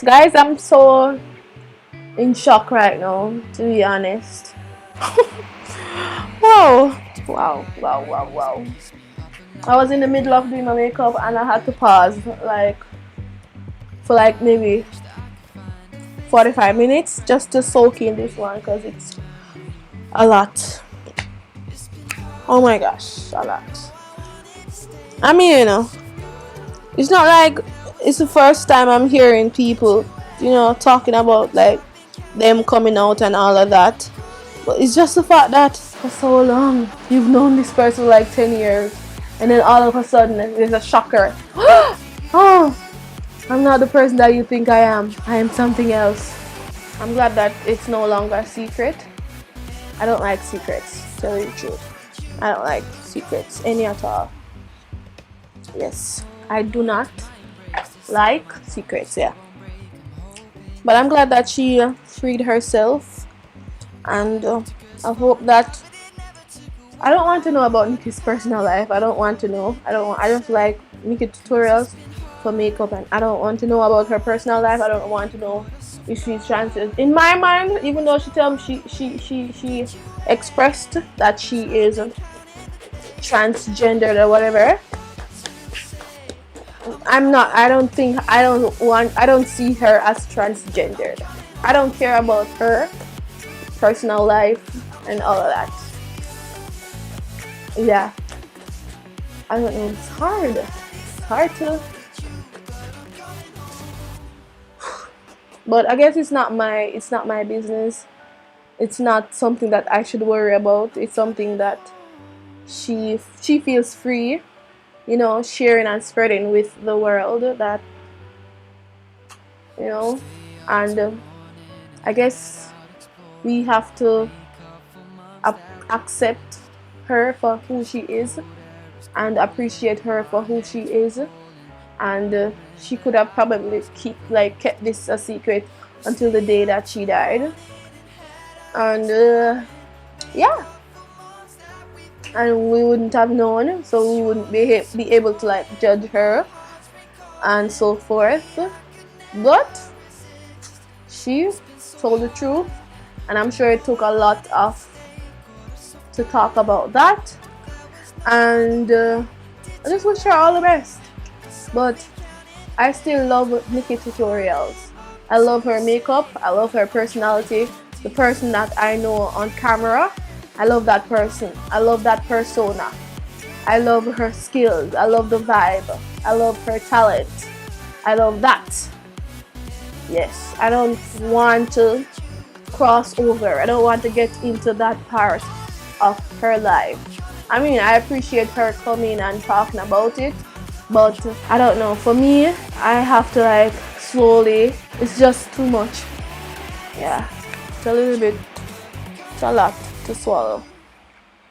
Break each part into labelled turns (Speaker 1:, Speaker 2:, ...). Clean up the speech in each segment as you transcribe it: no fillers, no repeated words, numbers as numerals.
Speaker 1: Guys, I'm so in shock right now, to be honest. Wow. Wow, wow, wow, wow. I was in the middle of doing my makeup and I had to pause like for like maybe 45 minutes just to soak in this one because it's a lot. Oh my gosh, a lot. I mean, it's not like it's the first time I'm hearing people, talking about like them coming out and all of that. But it's just the fact that for so long you've known this person for like 10 years and then all of a sudden there's a shocker. Oh, I'm not the person that you think I am. I am something else. I'm glad that it's no longer a secret. I don't like secrets, to tell you the truth. I don't like secrets, any at all. Yes, I do not like secrets, yeah. But I'm glad that she freed herself, and I hope that I don't want to know about Nikki's personal life. I don't want to know. I just like Nikki tutorials for makeup, and I don't want to know about her personal life. I don't want to know if she's trans. In my mind, even though she told me she expressed that she is transgendered or whatever, I'm not. I don't see her as transgendered. I don't care about her personal life and all of that. Yeah, I don't know. It's hard. It's hard to. But I guess it's not my business. It's not something that I should worry about. It's something that she feels free, sharing and spreading with the world, that and I guess we have to accept her for who she is and appreciate her for who she is. And she could have probably kept this a secret until the day that she died. And yeah, and we wouldn't have known, so we wouldn't be able to like judge her and so forth. But she told the truth, and I'm sure it took a lot to talk about that. And I just wish her all the best. But I still love Nikki tutorials. I love her makeup. I love her personality. The person that I know on camera, I love that person. I love that persona. I love her skills. I love the vibe. I love her talent. I love that. Yes, I don't want to cross over. I don't want to get into that part of her life. I mean, I appreciate her coming and talking about it, but I don't know. For me, I have to like slowly. It's just too much. Yeah, it's a little bit. It's a lot to swallow.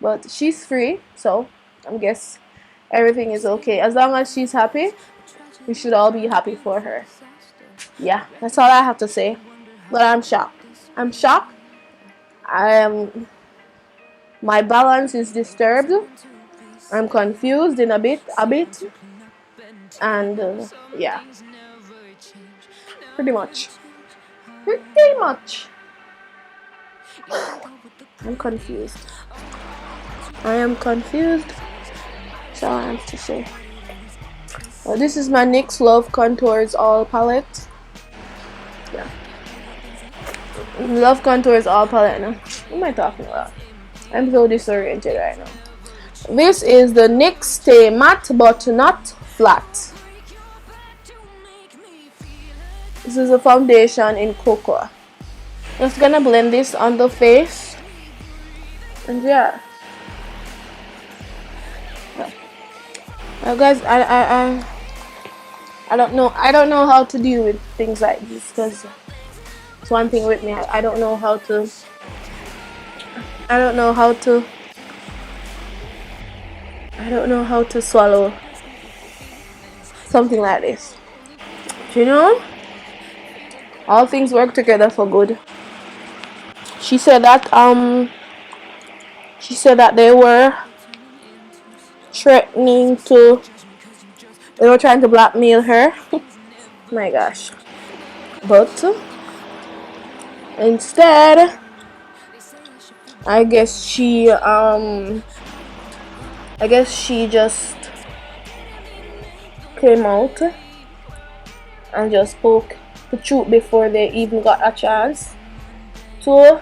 Speaker 1: But she's free, so I guess everything is okay. As long as she's happy, we should all be happy for her. Yeah, that's all I have to say. But I'm shocked. I'm shocked. My balance is disturbed. I'm confused in a bit, and yeah, pretty much. I'm confused. I am confused. That's all I have to say. Well, this is my NYX Love Contours All palette. Yeah. Love Contours All palette now. What am I talking about? I'm so disoriented right now. This is the NYX Stay Matte but Not Flat. This is a foundation in cocoa. Just gonna blend this on the face, and yeah. Well, guys, I don't know. I don't know how to deal with things like this because it's one thing with me. I don't know how to. I don't know how to swallow something like this. All things work together for good. She said that they were threatening to. They were trying to blackmail her. My gosh. But instead, I guess she just came out and just spoke the truth before they even got a chance to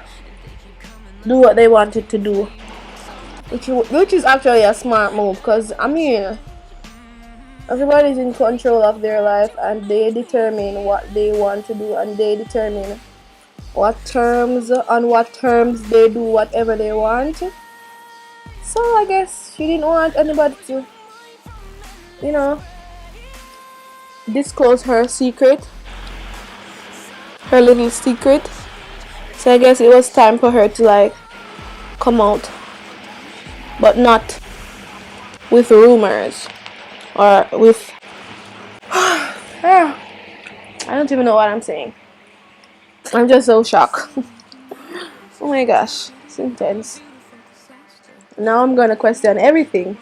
Speaker 1: do what they wanted to do, which is actually a smart move, because I mean, everybody's in control of their life and they determine what they want to do, and they determine on what terms they do whatever they want. So I guess she didn't want anybody to, you know, disclose her secret, her little secret. So I guess it was time for her to like come out, but not with rumors or with I don't even know what I'm saying. I'm just so shocked. Oh my gosh, it's intense. Now I'm gonna question everything.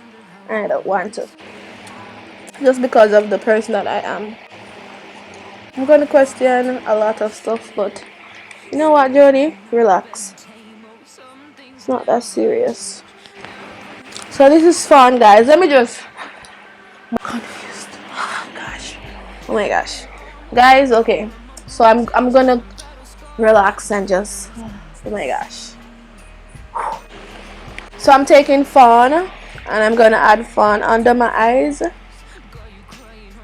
Speaker 1: I don't want to, just because of the person that I am. I'm gonna question a lot of stuff, but you know what, Jody? Relax. It's not that serious. So this is fun, guys. Let me just... I'm confused. Oh gosh. Oh my gosh. Guys, okay. So I'm gonna relax and just... Oh my gosh. So I'm taking fawn and I'm gonna add fawn under my eyes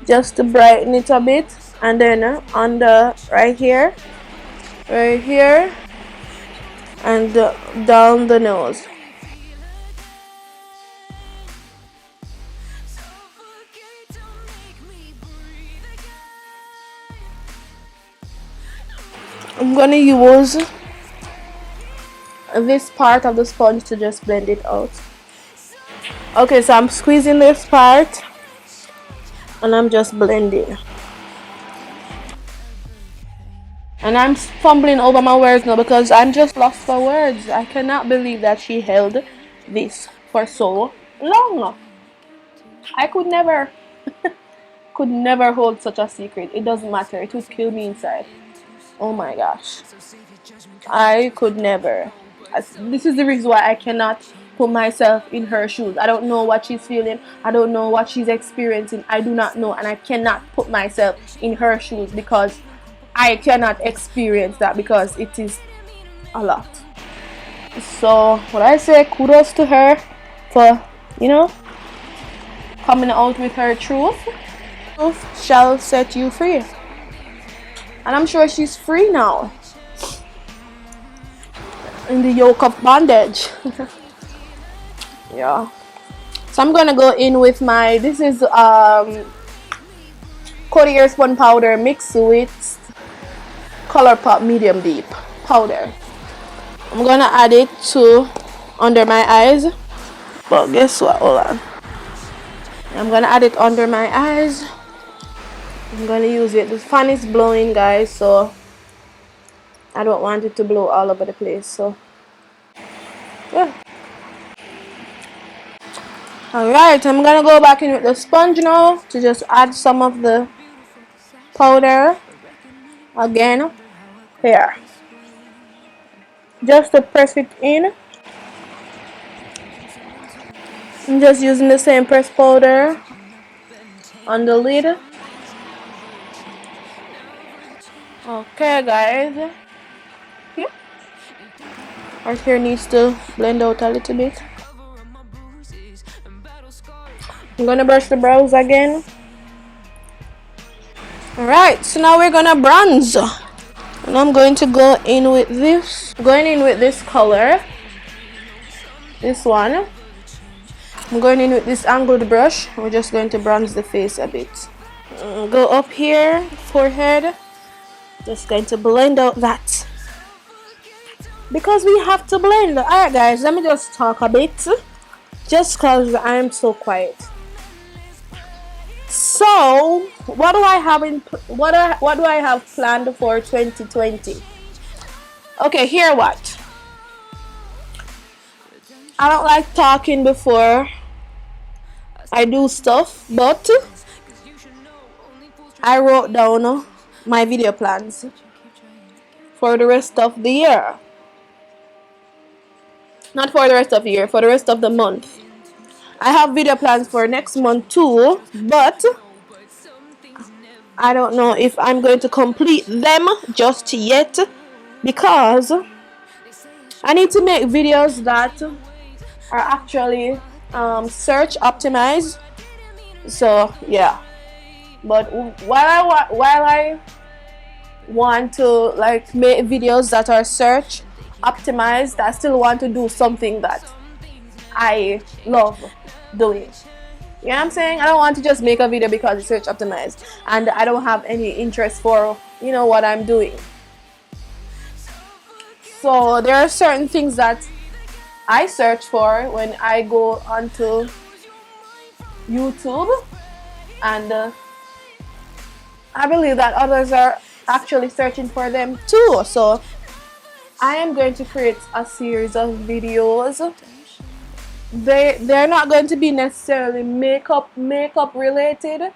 Speaker 1: just to brighten it a bit, and then under right here, and down the nose. I'm gonna use this part of the sponge to just blend it out. Okay, so I'm squeezing this part and I'm just blending. And I'm fumbling over my words now because I'm just lost for words. I cannot believe that she held this for so long. I could never hold such a secret. It doesn't matter. It would kill me inside. Oh my gosh. I could never. This is the reason why I cannot put myself in her shoes. I don't know what she's feeling. I don't know what she's experiencing. I do not know, and I cannot put myself in her shoes because I cannot experience that, because it is a lot. So what I say, kudos to her for, you know, coming out with her truth. Truth shall set you free. And I'm sure she's free now in the yoke of bondage. Yeah. So I'm gonna go in with my, this is Coty Spun powder mixed with ColourPop medium deep powder. I'm gonna add it to under my eyes, but guess what, hold on, I'm gonna add it under my eyes. I'm gonna use it. The fan is blowing, guys, so I don't want it to blow all over the place. So yeah. Alright, I'm gonna go back in with the sponge now to just add some of the powder again here, just to press it in. I'm just using the same press powder on the lid. Okay, guys. Yeah. Our hair needs to blend out a little bit. I'm gonna brush the brows again. Alright, so now we're gonna bronze. And I'm going to go in with this. Going in with this color. This one. I'm going in with this angled brush. We're just going to bronze the face a bit. Go up here, forehead. Just going to blend out that, because we have to blend. Alright guys, let me just talk a bit, just because I'm so quiet. So what do I have what do I have planned for 2020? Okay, hear what? I don't like talking before I do stuff, but I wrote down my video plans for the rest of the year. Not for the rest of the year, for the rest of the month. I have video plans for next month too, but I don't know if I'm going to complete them just yet, because I need to make videos that are actually search optimized. So yeah, but while I want to like make videos that are search optimized, I still want to do something that I love doing. You know what I'm saying? I don't want to just make a video because it's search optimized and I don't have any interest for, you know, what I'm doing. So there are certain things that I search for when I go onto YouTube, and I believe that others are actually searching for them too. So I am going to create a series of videos. They're not going to be necessarily makeup related,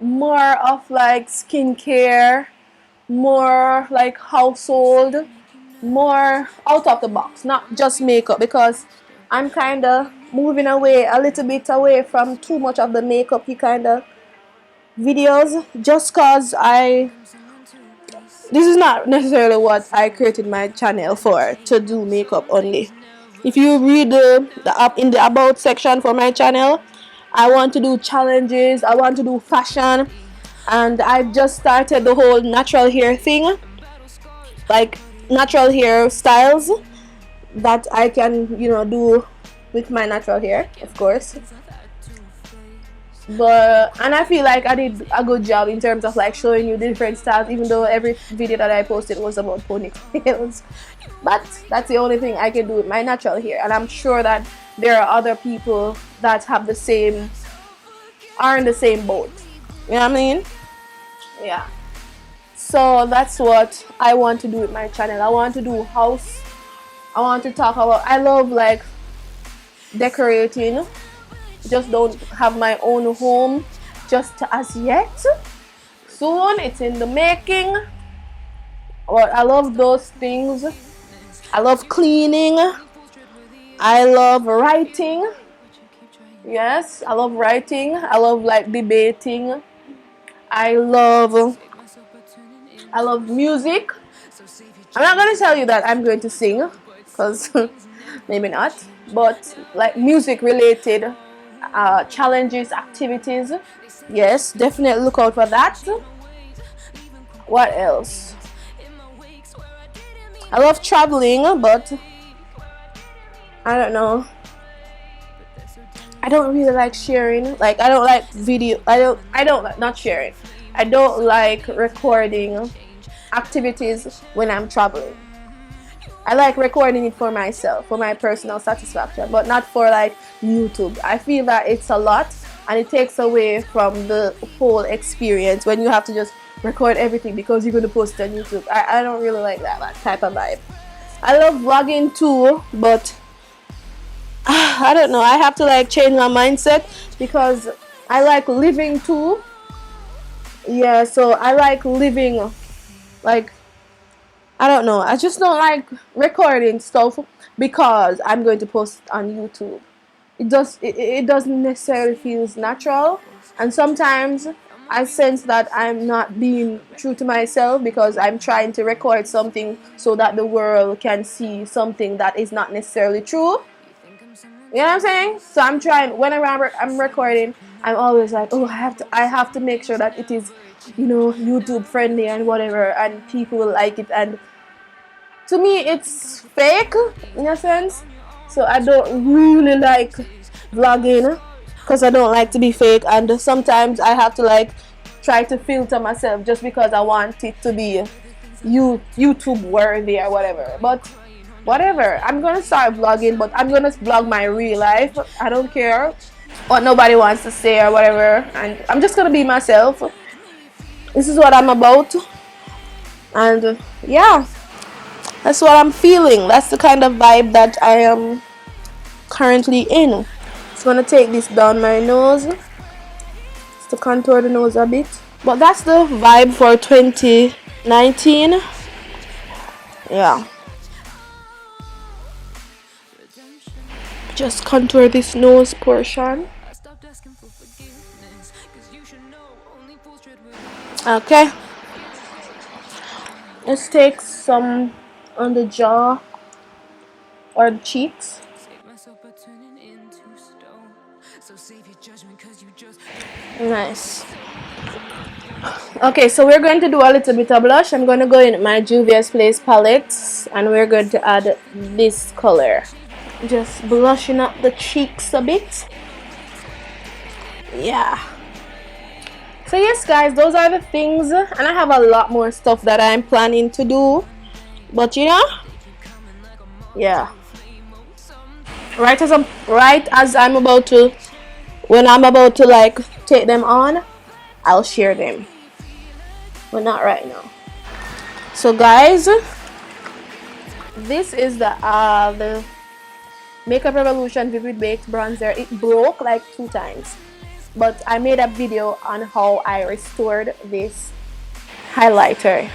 Speaker 1: more of like skincare, more like household, more out of the box, not just makeup, because I'm kind of moving away a little bit away from too much of the makeup-y kind of videos, just cause this is not necessarily what I created my channel for, to do makeup only. If you read in the about section for my channel, I want to do challenges, I want to do fashion, and I've just started the whole natural hair thing, like natural hair styles that I can, you know, do with my natural hair, of course. And I feel like I did a good job in terms of like showing you different styles, even though every video that I posted was about ponytails. But that's the only thing I can do with my natural hair, and I'm sure that there are other people that have the same, are in the same boat. You know what I mean? Yeah. So that's what I want to do with my channel. I want to do house. I want to talk about, I love like decorating. Just don't have my own home just as yet. Soon, it's in the making. But I love those things. I love cleaning. I love writing. Yes, I love writing. I love like debating. I love music. I'm not going to tell you that I'm going to sing, because maybe not. But like music related challenges, activities, yes, definitely look out for that. What else? I love traveling, but I don't know, I don't really like sharing. Like I don't like video, I don't like, not sharing, I don't like recording activities when I'm traveling. I like recording it for myself, for my personal satisfaction, but not for like YouTube. I feel that it's a lot and it takes away from the whole experience when you have to just record everything because you're going to post it on YouTube. I don't really like that type of vibe. I love vlogging too, but I don't know, I have to like change my mindset because I like living too. Yeah, so I like living, like, I don't know, I just don't like recording stuff because I'm going to post it on YouTube. It doesn't necessarily feel natural, and sometimes I sense that I'm not being true to myself because I'm trying to record something so that the world can see something that is not necessarily true. You know what I'm saying? So I'm trying, whenever I'm recording, I'm always like, oh, I have to make sure that it is, you know, YouTube friendly and whatever, and people will like it. And to me, it's fake in a sense. So I don't really like vlogging because I don't like to be fake, and sometimes I have to like try to filter myself just because I want it to be YouTube worthy or whatever. But whatever, I'm gonna start vlogging, but I'm gonna vlog my real life. I don't care what nobody wants to say or whatever, and I'm just gonna be myself. This is what I'm about, and yeah, that's what I'm feeling. That's the kind of vibe that I am currently in. Just gonna take this down my nose just to contour the nose a bit. But that's the vibe for 2019. Yeah. Just contour this nose portion. Okay. Let's take some on the jaw or the cheeks. Nice. Okay, so we're going to do a little bit of blush. I'm going to go in my Jwillscool palette and we're going to add this color. Just blushing up the cheeks a bit. Yeah. So yes guys, those are the things, and I have a lot more stuff that I'm planning to do, but you know, yeah, right as I'm about to, when I'm about to like take them on, I'll share them, but not right now. So guys, this is the Makeup Revolution Vivid Baked Bronzer. It broke like 2 times, but I made a video on how I restored this highlighter.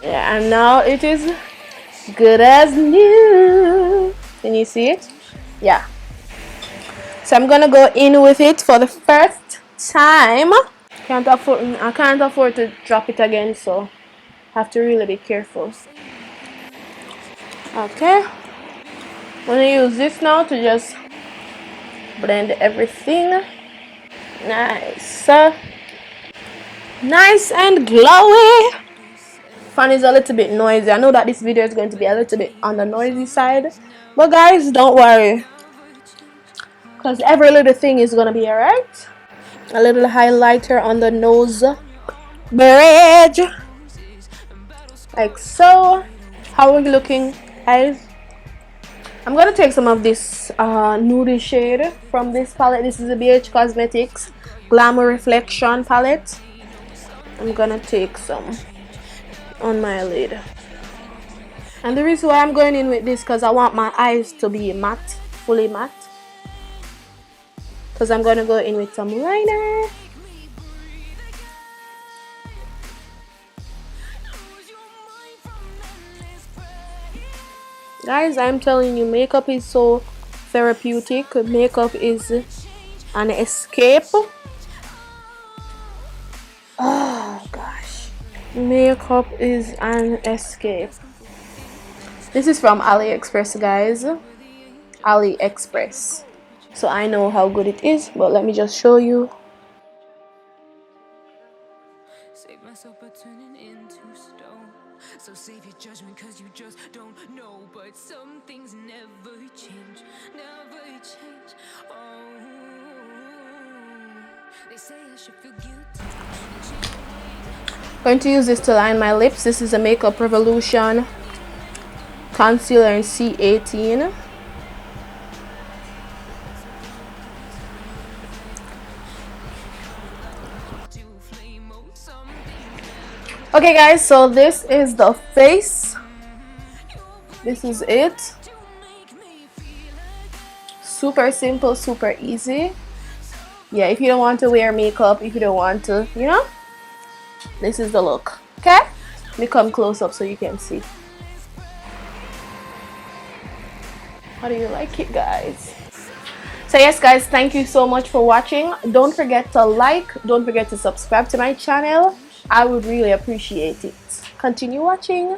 Speaker 1: Yeah, and now it is good as new. Can you see it? Yeah. So I'm gonna go in with it for the first time. I can't afford to drop it again, so have to really be careful. Okay. I'm gonna use this now to just blend everything. Nice. Nice and glowy. Fan is a little bit noisy. I know that this video is going to be a little bit on the noisy side, but guys, don't worry, because every little thing is gonna be alright. A little highlighter on the nose bridge, like so. How are we looking, guys? I'm gonna take some of this nudie shade from this palette. This is the BH Cosmetics Glamour Reflection palette. I'm gonna take some on my lid, and the reason why I'm going in with this because I want my eyes to be matte, fully matte, because I'm gonna go in with some liner. Guys, I'm telling you, makeup is so therapeutic. Makeup is an escape. Oh gosh, makeup is an escape. This is from Aliexpress, guys. Aliexpress. So I know how good it is, but let me just show you. Save myself by turning into stone. So save your judgment because you just don't know. But some things never change. Never change. Oh, they say I should feel guilty. Going to use this to line my lips. This is a Makeup Revolution concealer in C18. Okay guys, so this is the face. This is it. Super simple, super easy. Yeah, if you don't want to wear makeup, if you don't want to, you know, this is the look. Okay, let me come close up so you can see. How do you like it, guys? So yes guys, thank you so much for watching. Don't forget to like, don't forget to subscribe to my channel. I would really appreciate it. Continue watching.